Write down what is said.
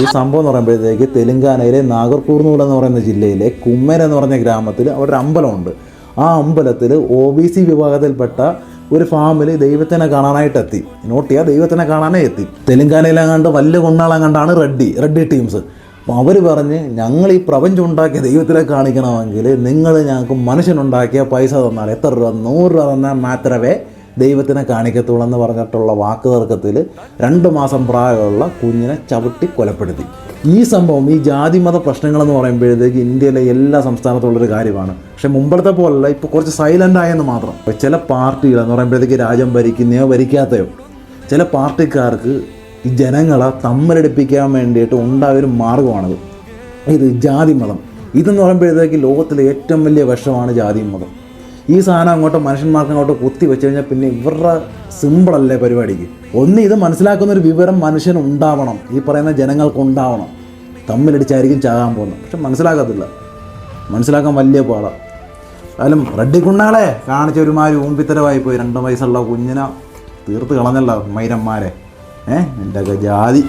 ഈ സംഭവം എന്ന് പറയുമ്പോഴത്തേക്ക് തെലുങ്കാനയിലെ നാഗർകൂർനൂൽ എന്ന് പറയുന്ന ജില്ലയിലെ കുമ്മൻ എന്ന് പറഞ്ഞ ഗ്രാമത്തിൽ അവിടെ ഒരു അമ്പലമുണ്ട്. ആ അമ്പലത്തിൽ OBC വിഭാഗത്തിൽപ്പെട്ട ഒരു ഫാമിലി ദൈവത്തിനെ കാണാനായിട്ട് എത്തി. നോട്ട് ചെയ്യുക, ദൈവത്തിനെ കാണാനേ എത്തി. തെലുങ്കാനയിലെങ്ങാണ്ട് വലിയ കുണ്ണാളെങ്ങാണ്ടാണ് റെഡ്ഡി ടീംസ്. അപ്പോൾ അവർ പറഞ്ഞ്, ഞങ്ങൾ ഈ പ്രപഞ്ചം ഉണ്ടാക്കിയ ദൈവത്തിനെ കാണിക്കണമെങ്കിൽ നിങ്ങൾ ഞങ്ങൾക്ക് മനുഷ്യനുണ്ടാക്കിയ പൈസ തന്നാൽ, എത്ര രൂപ, 100 രൂപ തന്നാൽ മാത്രമേ ദൈവത്തിനെ കാണിക്കത്തുള്ളൂ എന്ന് പറഞ്ഞിട്ടുള്ള വാക്ക് തർക്കത്തിൽ 2 മാസം പ്രായമുള്ള കുഞ്ഞിനെ ചവിട്ടി കൊലപ്പെടുത്തി. ഈ സംഭവം, ഈ ജാതിമത പ്രശ്നങ്ങളെന്ന് പറയുമ്പോഴത്തേക്ക് ഇന്ത്യയിലെ എല്ലാ സംസ്ഥാനത്തുള്ളൊരു കാര്യമാണ്. പക്ഷേ മുമ്പത്തെ പോലല്ല, ഇപ്പോൾ കുറച്ച് സൈലൻ്റ് ആയെന്ന് മാത്രം. ചില പാർട്ടികളെന്ന് പറയുമ്പോഴത്തേക്ക് രാജ്യം ഭരിക്കുന്നയോ ഭരിക്കാത്തയോ, ചില പാർട്ടിക്കാർക്ക് ഈ ജനങ്ങളെ തമ്മിലടിപ്പിക്കാൻ വേണ്ടിയിട്ട് ഉണ്ടായൊരു മാർഗ്ഗമാണത്. ഇത് ജാതിമതം. ഇതെന്ന് പറയുമ്പോഴത്തേക്ക് ലോകത്തിലെ ഏറ്റവും വലിയ വിഷമാണ് ജാതിമതം. ഈ സാധനം അങ്ങോട്ട് മനുഷ്യന്മാർക്ക് അങ്ങോട്ട് കുത്തി വെച്ച് കഴിഞ്ഞാൽ പിന്നെ ഇവരുടെ സിമ്പിളല്ലേ പരിപാടിക്ക്. ഒന്ന്, ഇത് മനസ്സിലാക്കുന്നൊരു വിവരം മനുഷ്യന് ഉണ്ടാവണം, ഈ പറയുന്ന ജനങ്ങൾക്ക് ഉണ്ടാവണം. തമ്മിലടിച്ചായിരിക്കും ചാകാൻ പോകുന്നത്. പക്ഷെ മനസ്സിലാക്കത്തില്ല, മനസ്സിലാക്കാൻ വലിയ പാടാണ്. കാലം റെഡ്ഡിക്കുണ്ണാളെ കാണിച്ചൊരുമാതിരി ഊമ്പിത്തരമായി പോയി. 2 വയസ്സുള്ള കുഞ്ഞിനെ തീർത്ത് കളഞ്ഞല്ല മൈരന്മാരെ. എൻ്റെ ജാതി